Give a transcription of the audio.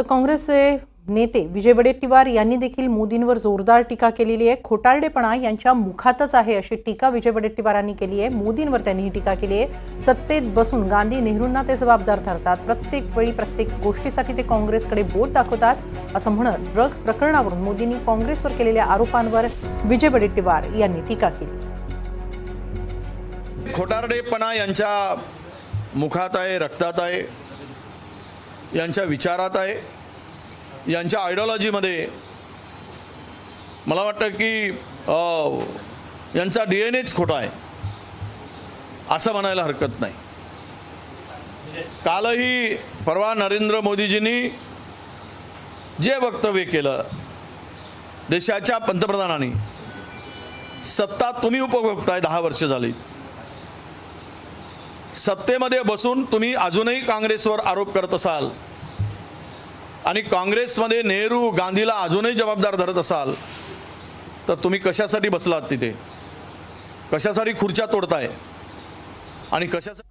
तर काँग्रेसचे नेते विजय वडेट्टीवार यांनी देखील मोदींवर जोरदार टीका केलेली आहे। खोटारडेपणा यांच्या मुखातच आहे अशी टीका विजय वडेट्टीवारांनी केली आहे। मोदींवर त्यांनी ही टीका केली आहे। सत्तेत बसून गांधी नेहरूंना ते जबाबदार ठरतात, प्रत्येक वेळी प्रत्येक गोष्टीसाठी ते काँग्रेसकडे बोट दाखवतात असं म्हणत ड्रग्ज प्रकरणावरून मोदींनी काँग्रेसवर केलेल्या आरोपांवर विजय वडेट्टीवार यांनी टीका केली। खोटारडेपणा यांच्या मुखात आहे, रक्तात आहे, यांच्या विचारात आहे, यांच्या आयडिओलॉजीमध्ये मला वाटतं की यांचा DNA खोटा आहे असं म्हणायला हरकत नाही। कालही परवा नरेंद्र मोदीजींनी जे वक्तव्य केलं, देशाच्या पंतप्रधानांनी, सत्ता तुम्ही उपभोगताय 10 वर्ष झाली, सत्तेमध्ये बसून तुम्ही अजूनही काँग्रेसवर आरोप करत असाल आणि काँग्रेसमध्ये नेहरू गांधीला अजूनही जबाबदार धरत असाल तर तुम्ही कशासाठी बसलात तिथे, कशासाठी खुर्च्या तोडताय आणि कशासाठी